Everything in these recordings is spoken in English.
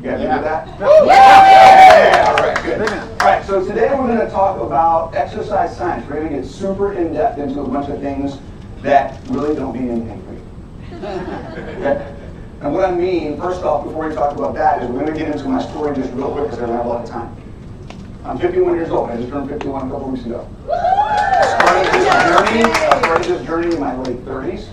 You guys Yeah. do that? Yeah. All right, good. All right, so today we're going to talk about exercise science. We're going to get super in-depth into a bunch of things that really don't mean anything for you. Okay? And what I mean, first off, before we talk about that, is we're going to get into my story just real quick because I don't have a lot of time. I'm 51 years old. I just turned 51 a couple weeks ago. I started this journey in my late 30s.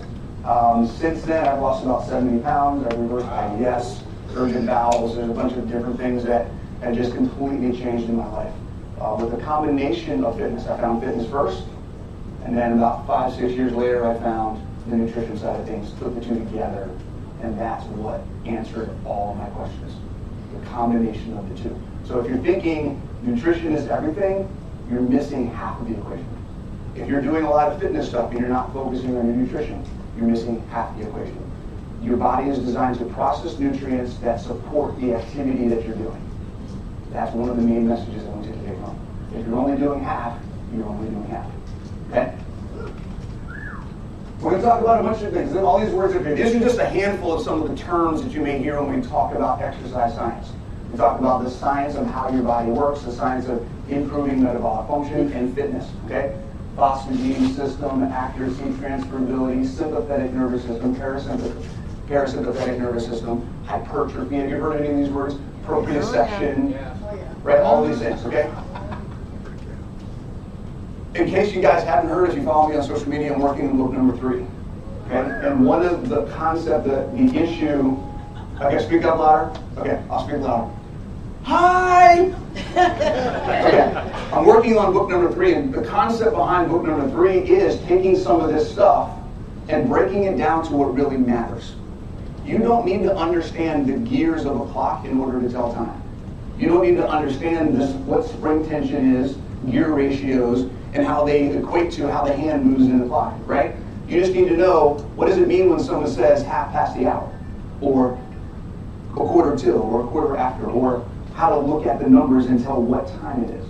Since then, I've lost about 70 pounds. I reversed IBS, urgent bowels. There's a bunch of different things that have just completely changed in my life. With a combination of fitness, I found fitness first, and then about 5-6 years later, I found the nutrition side of things, put the two together, and that's what answered all of my questions. The combination of the two. So if you're thinking nutrition is everything, you're missing half of the equation. If you're doing a lot of fitness stuff and you're not focusing on your nutrition, you're missing half the equation. Your body is designed to process nutrients that support the activity that you're doing. That's one of the main messages I want you to take home. If you're only doing half, you're only doing half. Okay? We're going to talk about a bunch of things. All these words are big. These are just a handful of some of the terms that you may hear when we talk about exercise science. We talk about the science of how your body works, the science of improving metabolic function and fitness. Okay? Phosphagen system, accuracy, transferability, sympathetic nervous system, parasympathetic nervous system, hypertrophy. Have you heard any of these words? Proprioception, right? All these things, okay? In case you guys haven't heard, if you follow me on social media, I'm working on book number 3. Okay? And one of the concept, the issue, okay, speak up louder. Okay, I'll speak louder. Hi! Okay, I'm working on book number 3, and the concept behind book number 3 is taking some of this stuff and breaking it down to what really matters. You don't need to understand the gears of a clock in order to tell time. You don't need to understand what spring tension is, gear ratios, and how they equate to how the hand moves in the clock, right? You just need to know, what does it mean when someone says half past the hour, or a quarter till, or a quarter after, or how to look at the numbers and tell what time it is.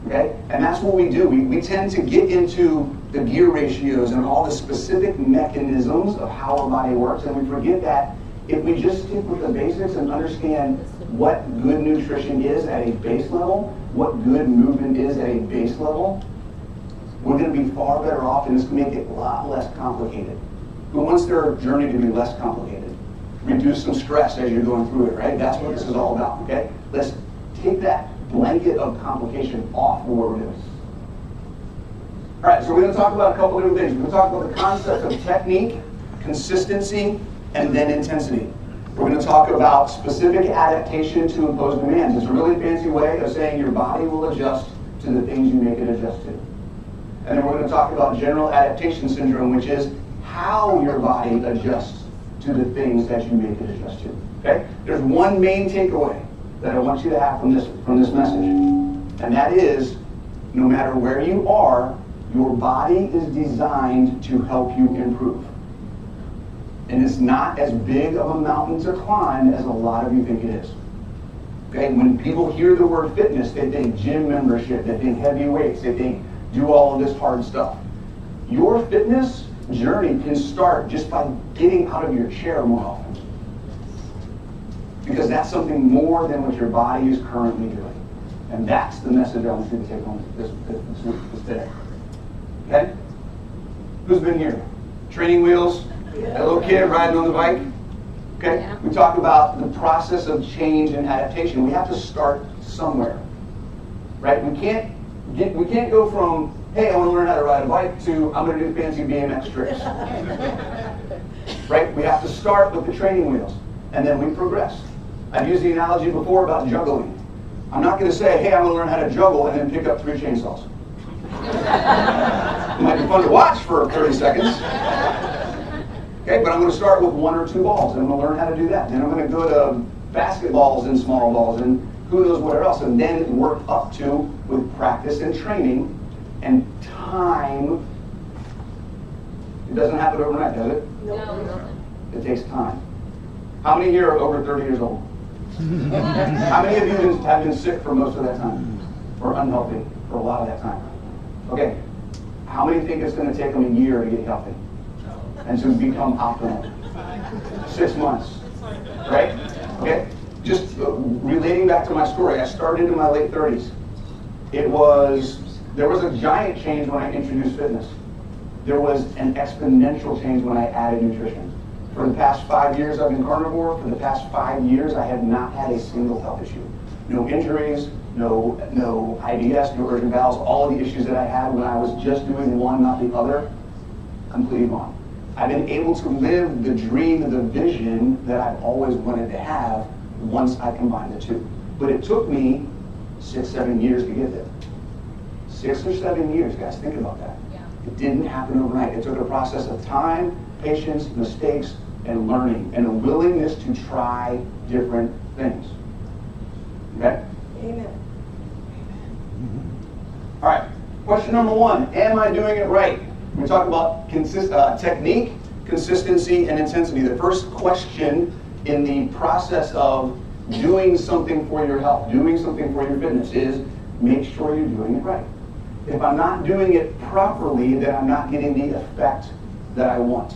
Okay? And that's what we do. We tend to get into the gear ratios and all the specific mechanisms of how our body works, and we forget that if we just stick with the basics and understand what good nutrition is at a base level, what good movement is at a base level, we're going to be far better off, and it's going to make it a lot less complicated. Who wants their journey to be less complicated? Reduce some stress as you're going through it, right? That's what this is all about, okay? Let's take that blanket of complication off of what we're doing. All right, so we're going to talk about a couple different things. We're going to talk about the concept of technique, consistency, and then intensity. We're going to talk about specific adaptation to imposed demands. It's a really fancy way of saying your body will adjust to the things you make it adjust to. And then we're going to talk about general adaptation syndrome, which is how your body adjusts to the things that you make it adjust to. Okay? There's one main takeaway that I want you to have from this message. And that is, no matter where you are, your body is designed to help you improve. And it's not as big of a mountain to climb as a lot of you think it is. Okay? When people hear the word fitness, they think gym membership, they think heavy weights, they think do all of this hard stuff. Your fitness journey can start just by getting out of your chair more often. Because that's something more than what your body is currently doing. And that's the message I want you to take home this day. Okay? Who's been here? Training wheels? That little kid riding on the bike? Okay? Yeah. We talk about the process of change and adaptation. We have to start somewhere. Right? We can't go from, hey, I want to learn how to ride a bike, to I'm going to do fancy BMX tricks. Right? We have to start with the training wheels, and then we progress. I've used the analogy before about juggling. I'm not going to say, hey, I'm going to learn how to juggle and then pick up 3 chainsaws. It might be fun to watch for 30 seconds. Okay, but I'm going to start with 1 or 2 balls, and I'm going to learn how to do that. Then I'm going to go to basketballs and small balls and who knows what else, and then work up to, with practice and training and time. It doesn't happen overnight, does it? No. It takes time. How many here are over 30 years old? How many of you have been sick for most of that time? Or unhealthy for a lot of that time? Okay. How many think it's going to take them a year to get healthy? And to become optimal? 6 months. Right? Okay? just relating back to my story, I started in my late 30s. There was a giant change when I introduced fitness. There was an exponential change when I added nutrition. For the past 5 years, I've been carnivore. For the past 5 years, I have not had a single health issue. No injuries, no IBS, no urgent bowels. All of the issues that I had when I was just doing one, not the other, completely gone. I've been able to live the dream, the vision that I've always wanted to have once I combined the two. But it took me 6, 7 years to get there. 6 or 7 years, guys, think about that. Yeah. It didn't happen overnight. It took a process of time, patience, mistakes, and learning, and a willingness to try different things. Okay? Amen. All right, question number 1, am I doing it right? We talk about technique, consistency, and intensity. The first question in the process of doing something for your health, doing something for your fitness is make sure you're doing it right. If I'm not doing it properly, then I'm not getting the effect that I want.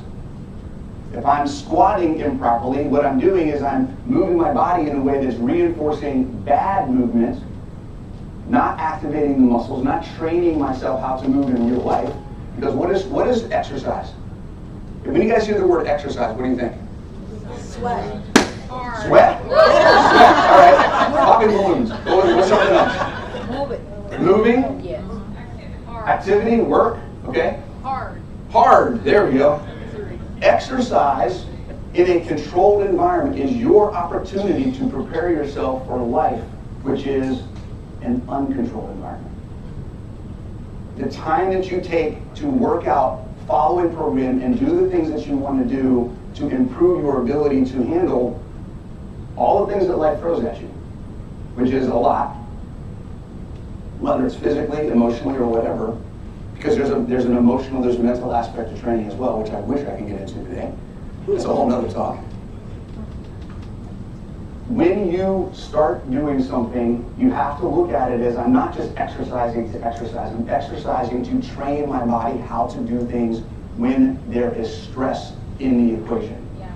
If I'm squatting improperly, what I'm doing is I'm moving my body in a way that's reinforcing bad movement, not activating the muscles, not training myself how to move in real life. Because what is exercise? When you guys hear the word exercise, what do you think? Sweat. Hard. Sweat? Sweat. All right. Popping balloons. What's something else? Move it. Moving? Yes. Hard. Activity? Work? Okay. Hard. Hard. There we go. Exercise in a controlled environment is your opportunity to prepare yourself for life, which is an uncontrolled environment. The time that you take to work out, follow a program, and do the things that you want to do to improve your ability to handle all the things that life throws at you, which is a lot, whether it's physically, emotionally, or whatever, because there's an emotional, there's a mental aspect to training as well, which I wish I could get into today. It's a whole nother talk. When you start doing something, you have to look at it as I'm not just exercising to exercise, I'm exercising to train my body how to do things when there is stress in the equation. Yeah.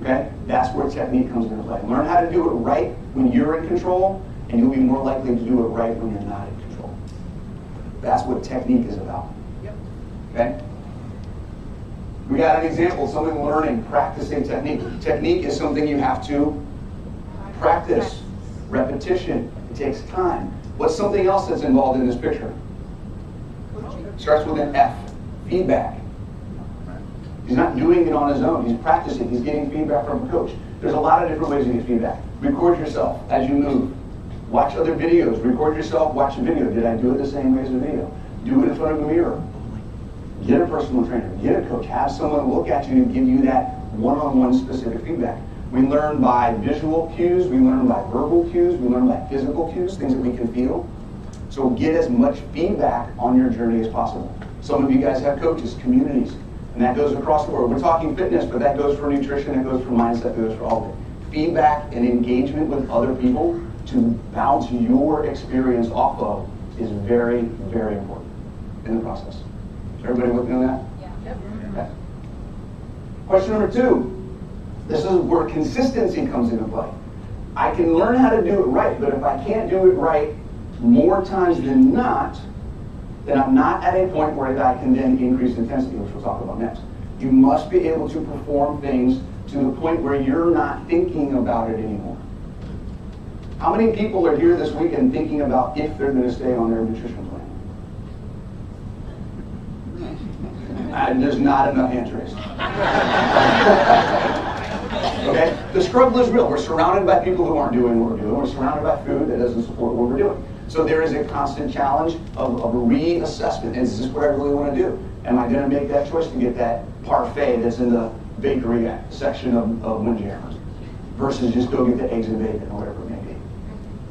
Okay? That's where technique comes into play. Learn how to do it right when you're in control, and you'll be more likely to do it right when you're not in control. That's what technique is about. Yep. Okay? We got an example, someone learning, practicing technique. Technique is something you have to practice, repetition. It takes time. What's something else that's involved in this picture? Starts with an F, feedback. He's not doing it on his own. He's practicing. He's getting feedback from a coach. There's a lot of different ways to get feedback. Record yourself as you move. Watch other videos. Record yourself. Watch a video. Did I do it the same way as the video? Do it in front of a mirror. Get a personal trainer. Get a coach. Have someone look at you and give you that one-on-one specific feedback. We learn by visual cues. We learn by verbal cues. We learn by physical cues, things that we can feel. So get as much feedback on your journey as possible. Some of you guys have coaches, communities, and that goes across the world. We're talking fitness, but that goes for nutrition, it goes for mindset, it goes for all of it. Feedback and engagement with other people to bounce your experience off of is very, very important in the process. Is everybody with me on that? Yeah. Okay. Question number 2. This is where consistency comes into play. I can learn how to do it right, but if I can't do it right more times than not, then I'm not at a point where I can then increase intensity, which we'll talk about next. You must be able to perform things to the point where you're not thinking about it anymore. How many people are here this weekend thinking about if they're going to stay on their nutrition plan? There's not enough hands raised. Okay? The struggle is real. We're surrounded by people who aren't doing what we're doing. We're surrounded by food that doesn't support what we're doing. So there is a constant challenge of a reassessment. Is this what I really want to do? Am I going to make that choice to get that parfait that's in the bakery section of Windjammer versus just go get the eggs and bacon or whatever it may be?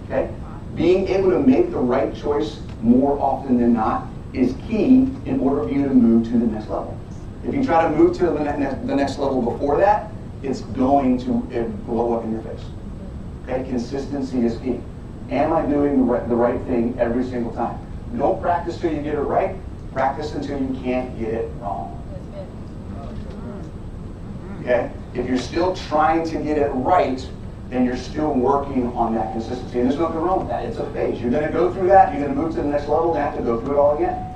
Okay? Being able to make the right choice more often than not is key in order for you to move to the next level. If you try to move to the next level before that, it's going to blow up in your face. Okay? Consistency is key. Am I doing the right thing every single time? Don't practice till you get it right. Practice until you can't get it wrong. Okay? If you're still trying to get it right, then you're still working on that consistency. And there's nothing wrong with that. It's a phase. You're going to go through that. You're going to move to the next level and have to go through it all again.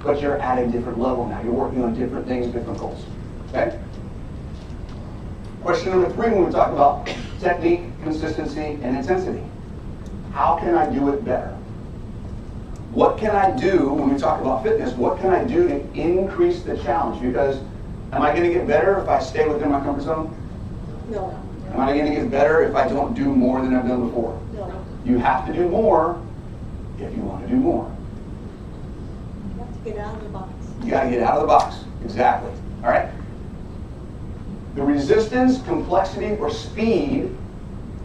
But you're at a different level now. You're working on different things, different goals. Okay? Question number 3 when we talk about technique, consistency, and intensity. How can I do it better? What can I do when we talk about fitness? What can I do to increase the challenge? Because am I going to get better if I stay within my comfort zone? No. Am I going to get better if I don't do more than I've done before? No. You have to do more if you want to do more. You have to get out of the box. You got to get out of the box. Exactly. All right? The resistance, complexity, or speed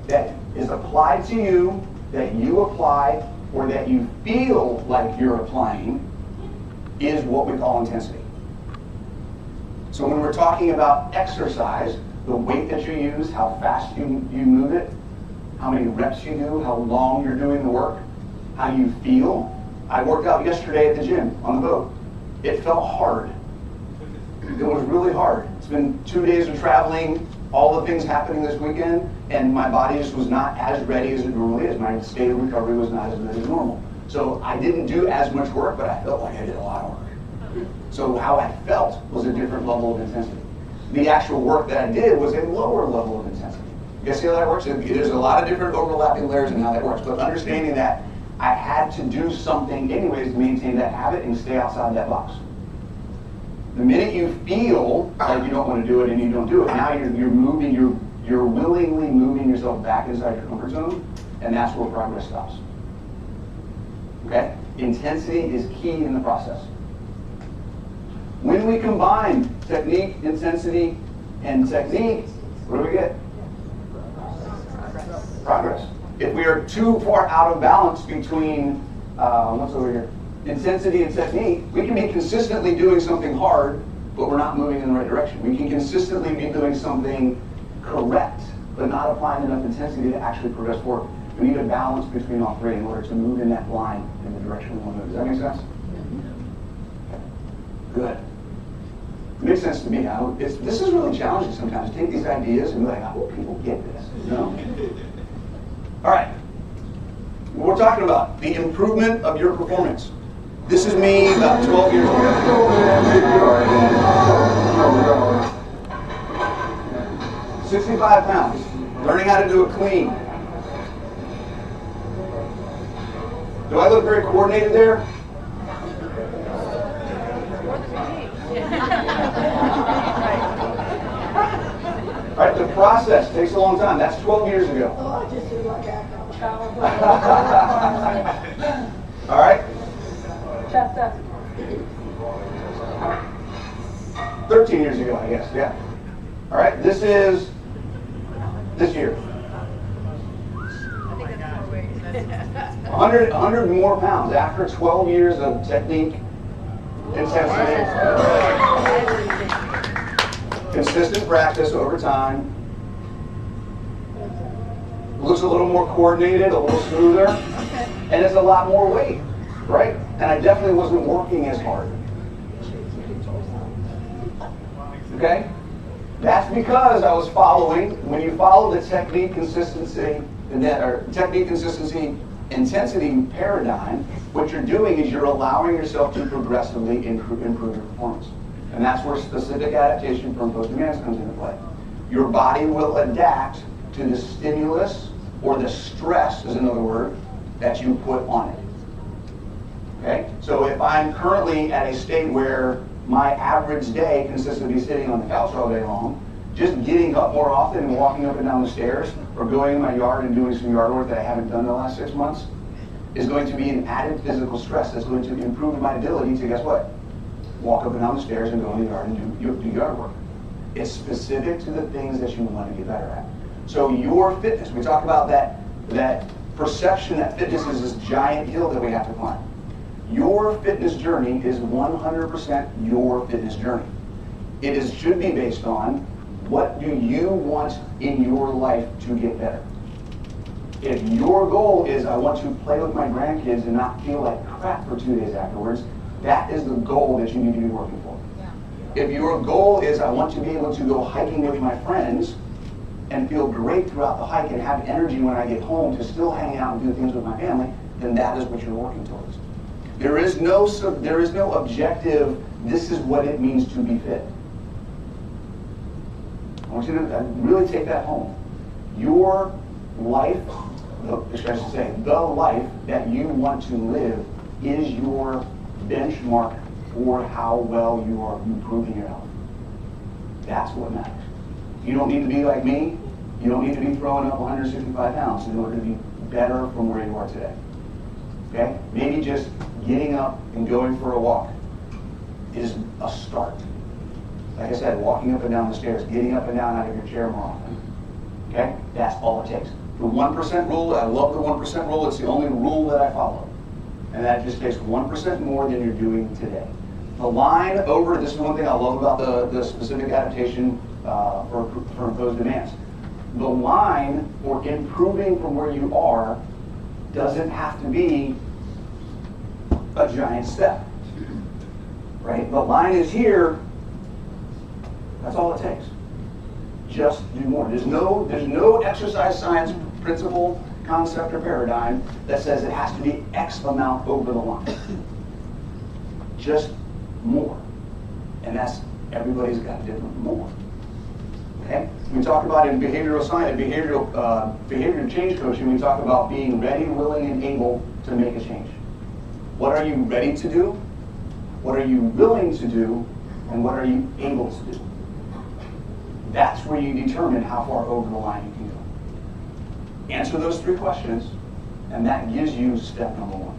that is applied to you, that you apply, or that you feel like you're applying, is what we call intensity. So when we're talking about exercise, the weight that you use, how fast you move it, how many reps you do, how long you're doing the work, how you feel. I worked out yesterday at the gym on the boat. It felt hard. It was really hard. It's been 2 days of traveling, all the things happening this weekend, and my body just was not as ready as it normally is. My state of recovery was not as good as normal. So I didn't do as much work, but I felt like I did a lot of work. So how I felt was a different level of intensity. The actual work that I did was a lower level of intensity. You guys see how that works? There's a lot of different overlapping layers in how that works, but understanding that I had to do something anyways to maintain that habit and stay outside that box. The minute you feel like you don't want to do it and you don't do it, now you're willingly moving yourself back inside your comfort zone, and that's where progress stops. Okay? Intensity is key in the process. When we combine technique, intensity, and technique, what do we get? Progress. If we are too far out of balance between, what's over here? Intensity and technique, we can be consistently doing something hard, but we're not moving in the right direction. We can consistently be doing something correct, but not applying enough intensity to actually progress forward. We need a balance between all three in order to move in that line in the direction we want to move. Does that make sense? Good. It makes sense to me. This is really challenging sometimes. Take these ideas and be like, how do people get this? You know? All right. What we're talking about, the improvement of your performance. This is me about 12 years ago. 65 pounds. Learning how to do it clean. Do I look very coordinated there? All right, the process takes a long time. That's 12 years ago. Oh, I just did like that. All right? Chest up. 13 years ago, I guess, yeah. All right, this is this year. 100 more pounds after 12 years of technique, intensity, consistent practice over time. Looks a little more coordinated, a little smoother, and it's a lot more weight, right? And I definitely wasn't working as hard. Okay? That's because I was following, when you follow the technique, consistency, intensity paradigm, what you're doing is you're allowing yourself to progressively improve your performance. And that's where specific adaptation from post-demand comes into play. Your body will adapt to the stimulus, or the stress is another word, that you put on it. Okay? So if I'm currently at a state where my average day consists of me sitting on the couch all day long, just getting up more often and walking up and down the stairs, or going in my yard and doing some yard work that I haven't done in the last 6 months, is going to be an added physical stress that's going to improve my ability to, guess what? Walk up and down the stairs and go in the yard and do yard work. It's specific to the things that you want to get better at. So your fitness, we talk about that perception that fitness is this giant hill that we have to climb. Your fitness journey is 100% your fitness journey. It should be based on, what do you want in your life to get better? If your goal is, I want to play with my grandkids and not feel like crap for 2 days afterwards, that is the goal that you need to be working for. If your goal is, I want to be able to go hiking with my friends and feel great throughout the hike and have energy when I get home to still hang out and do things with my family, then that is what you're working towards. There is no objective, this is what it means to be fit. I want you to really take that home. Your life, I should say, the life that you want to live is your benchmark for how well you are improving your health. That's what matters. You don't need to be like me. You don't need to be throwing up 165 pounds in order to be better from where you are today. Okay? Maybe just getting up and going for a walk is a start. Like I said, walking up and down the stairs, getting up and down out of your chair more often. Okay? That's all it takes. The 1% rule, I love the 1% rule. It's the only rule that I follow. And that just takes 1% more than you're doing today. The line over, this is one thing I love about the specific adaptation for imposed demands. The line for improving from where you are doesn't have to be a giant step. Right? The line is here. That's all it takes. Just do more. There's no exercise science principle, concept, or paradigm that says it has to be X amount over the line. Just more. And that's, everybody's got a different more. Okay? We talk about in behavioral science, behavioral change coaching, we talk about being ready, willing, and able to make a change. What are you ready to do? What are you willing to do? And what are you able to do? That's where you determine how far over the line you can go. Answer those 3 questions, and that gives you step number 1.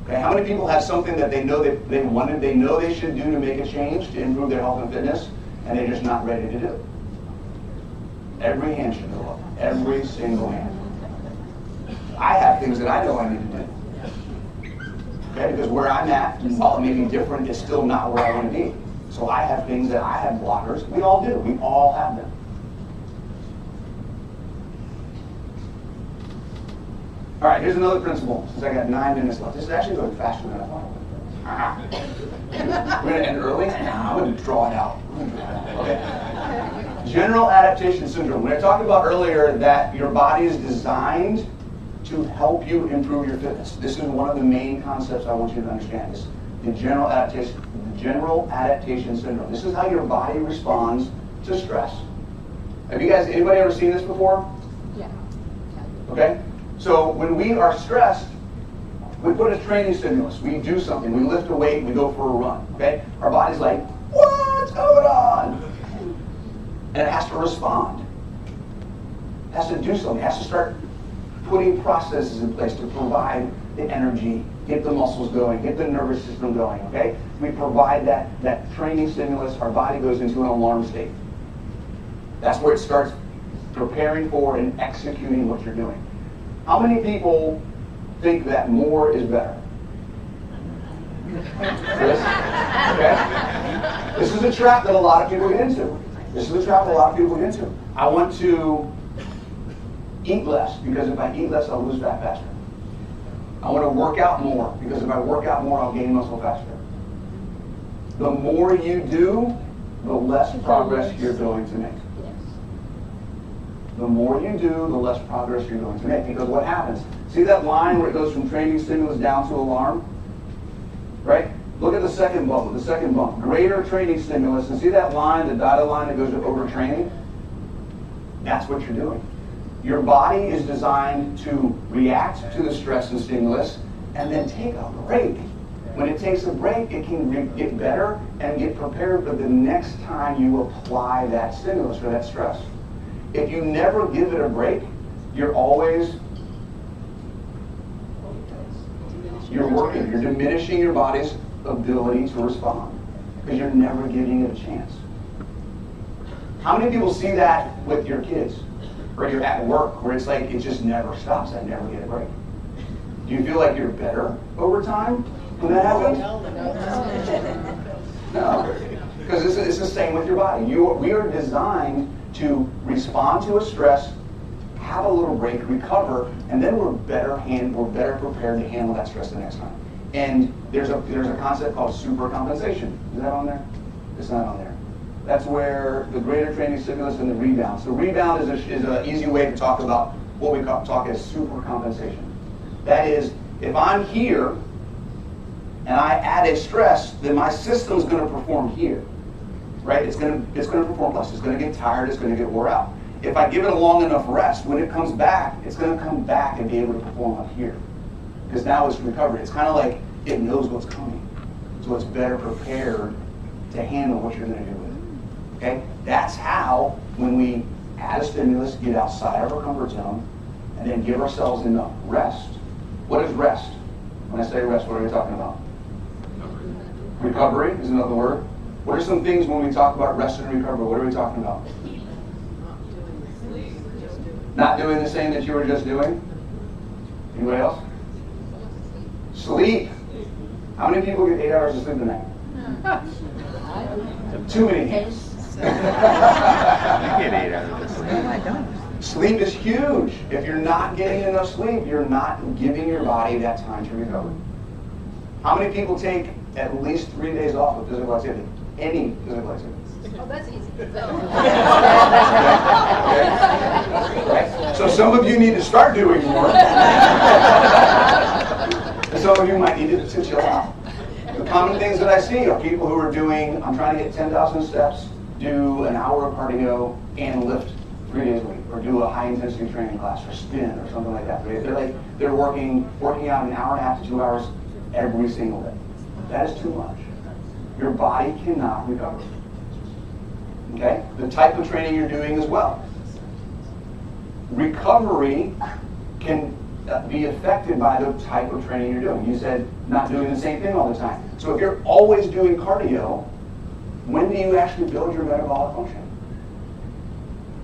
Okay, how many people have something that they know that they wanted, they know they should do to make a change, to improve their health and fitness, and they're just not ready to do it? Every hand should go up. Every single hand. I have things that I know I need to do. Okay, because where I'm at, while it may be different, it's still not where I want to be. So I have things that I have blockers. We all do. We all have them. All right, here's another principle, since I got 9 minutes left. This is actually going faster than I thought it would. We're going to end early? I'm going to draw it out. Okay. General adaptation syndrome. When I talked about earlier that your body is designed to help you improve your fitness. This is one of the main concepts I want you to understand. This, the general adaptation syndrome. This is how your body responds to stress. Have you guys, anybody ever seen this before? Yeah. Okay? So when we are stressed, we put a training stimulus. We do something. We lift a weight. We go for a run. Okay? Our body's like, what's going on? And it has to respond. It has to do something. It has to start putting processes in place to provide the energy, get the muscles going, get the nervous system going. Okay? We provide that training stimulus. Our body goes into an alarm state. That's where it starts preparing for and executing what you're doing. How many people think that more is better? This? Okay? This is a trap that a lot of people get into. I want to eat less, because if I eat less, I'll lose fat faster. I want to work out more, because if I work out more, I'll gain muscle faster. The more you do, the less progress you're going to make. The more you do, the less progress you're going to make. Because what happens? See that line where it goes from training stimulus down to alarm? Right? Look at the second bump. Greater training stimulus. And see that line, the dotted line that goes over training? That's what you're doing. Your body is designed to react to the stress and stimulus and then take a break. When it takes a break, it can get better and get prepared for the next time you apply that stimulus or that stress. If you never give it a break, you're diminishing your body's ability to respond because you're never giving it a chance. How many people see that with your kids? Or you're at work where it's like it just never stops, I never get a break. Do you feel like you're better over time when that happens? No. Because it's the same with your body. We are designed to respond to a stress, have a little break, recover, and then we're better prepared to handle that stress the next time. And there's a concept called super compensation. Is that on there? It's not on there. That's where the greater training stimulus and the rebound. So rebound is an easy way to talk about what we talk as super compensation. That is, if I'm here and I add a stress, then my system's going to perform here, right? It's going to perform less. It's going to get tired. It's going to get wore out. If I give it a long enough rest, when it comes back, it's going to come back and be able to perform up here, because now it's recovered. It's kind of like it knows what's coming, so it's better prepared to handle what you're going to do with it. Okay? That's how, when we add a stimulus, get outside of our comfort zone, and then give ourselves enough rest. What is rest? When I say rest, what are we talking about? Recovery is another word. What are some things when we talk about rest and recovery? What are we talking about? Not doing the same that you were just doing? Anybody else? Sleep. How many people get 8 hours of sleep a night? Too many hands. You get 8 hours of sleep. No, I don't. Sleep is huge. If you're not getting enough sleep, you're not giving your body that time to recover. How many people take at least 3 days off of physical activity? Any physical activity? Oh, that's easy. Okay. So some of you need to start doing more. And some of you might need to chill out. The common things that I see are people who are doing, I'm trying to get 10,000 steps, do an hour of cardio, and lift 3 days a week, or do a high intensity training class, or spin, or something like that. They're working out an hour and a half to 2 hours every single day. That is too much. Your body cannot recover. Okay? The type of training you're doing as well. Recovery can be affected by the type of training you're doing. You said not doing the same thing all the time. So if you're always doing cardio, when do you actually build your metabolic function?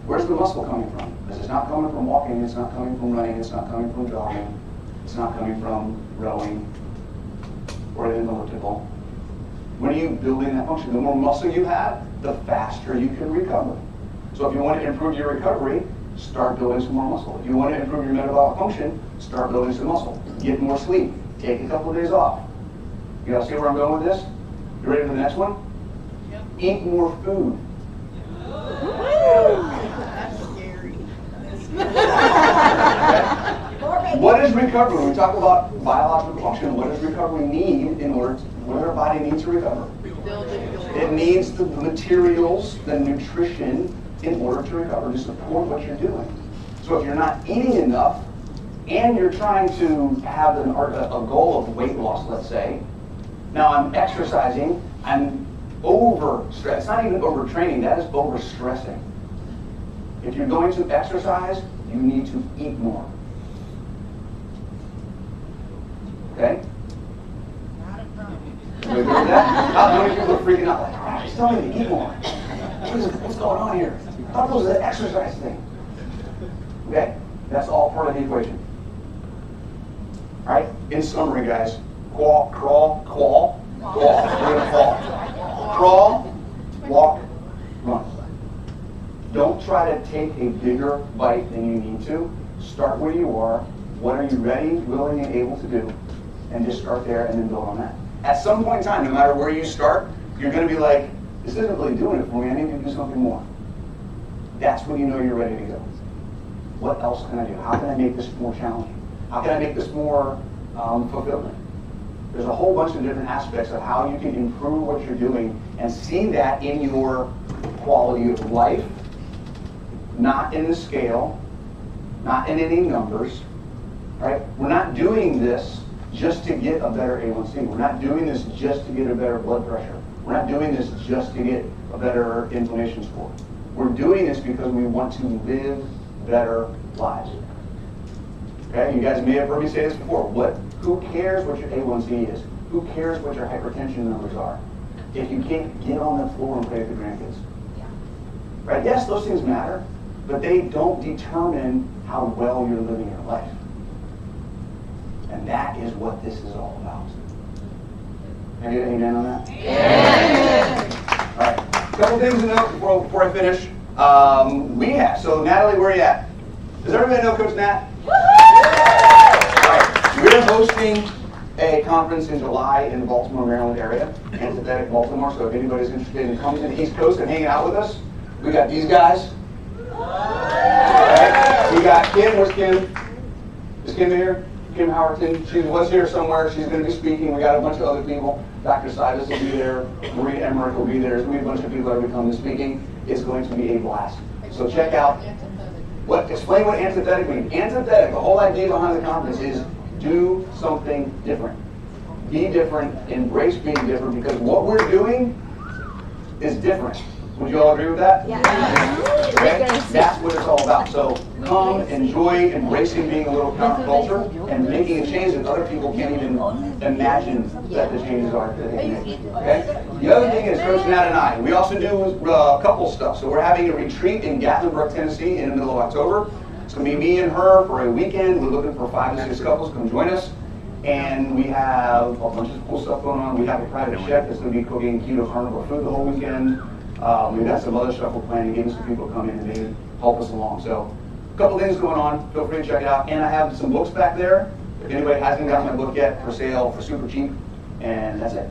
Where's the muscle coming from? Because it's not coming from walking, it's not coming from running, it's not coming from jogging, it's not coming from rowing or the elliptical. When are you building that function? The more muscle you have, the faster you can recover. So if you want to improve your recovery, start building some more muscle. If you want to improve your metabolic function, start building some muscle. Get more sleep. Take a couple of days off. You guys see where I'm going with this? You ready for the next one? Yep. Eat more food. That's scary. What is recovery? When we talk about biological function, what does recovery need in order to, what does our body need to recover? It needs the materials, the nutrition, in order to recover, to support what you're doing. So if you're not eating enough, and you're trying to have a goal of weight loss, let's say, now I'm exercising, I'm overstressed. It's not even overtraining, that is overstressing. If you're going to exercise, you need to eat more. Okay? You agree with that? How many people are freaking out like, oh, he's telling me to eat more. What's going on here? I thought it was an exercise thing. Okay, that's all part of the equation. All right, in summary, guys, crawl. We're gonna crawl. Crawl, walk, run. Don't try to take a bigger bite than you need to. Start where you are. What are you ready, willing, and able to do? And just start there and then build on that. At some point in time, no matter where you start, you're going to be like, this isn't really doing it for me. I need to do something more. That's when you know you're ready to go. What else can I do? How can I make this more challenging? How can I make this more fulfilling? There's a whole bunch of different aspects of how you can improve what you're doing and see that in your quality of life, not in the scale, not in any numbers. Right? We're not doing this just to get a better A1C. We're not doing this just to get a better blood pressure. We're not doing this just to get a better inflammation score. We're doing this because we want to live better lives. Okay, you guys may have heard me say this before. Who cares what your A1C is? Who cares what your hypertension numbers are? If you can't get on the floor and play with the grandkids. Right? Yes, those things matter, but they don't determine how well you're living your life. And that is what this is all about. Can I get an amen on that? Yeah. All right. A couple things to note before I finish. So Natalie, where are you at? Does everybody know Coach Nat? All right. We're hosting a conference in July in the Baltimore, Maryland area, Antithetic, Baltimore. So if anybody's interested in coming to the East Coast and hanging out with us, we got these guys. Right? We got Kim. Where's Kim? Is Kim here? Kim Howerton. She was here somewhere. She's going to be speaking. We got a bunch of other people. Dr. Silas will be there. Maria Emmerich will be there. There's going to be a bunch of people that are going to come and speaking. It's going to be a blast. So check out. Explain what antithetic means. Antithetic, the whole idea behind the conference is do something different. Be different, embrace being different, because what we're doing is different. Would you all agree with that? Yeah. Okay? That's what it's all about. So come, enjoy embracing being a little counterculture and making a change that other people can't even imagine that the changes are that they can make. Okay? The other thing is Coach Nat and I, we also do couple stuff. So we're having a retreat in Gatlinburg, Tennessee in the middle of October. It's going to be me and her for a weekend. We're looking for 5 to 6 couples to come join us. And we have a bunch of cool stuff going on. We have a private chef that's going to be cooking keto carnivore food the whole weekend. We've got some other stuff we're planning, getting some people to come in and maybe help us along. So a couple things going on. Feel free to check it out. And I have some books back there. If anybody hasn't gotten my book yet, for sale for super cheap. And that's it.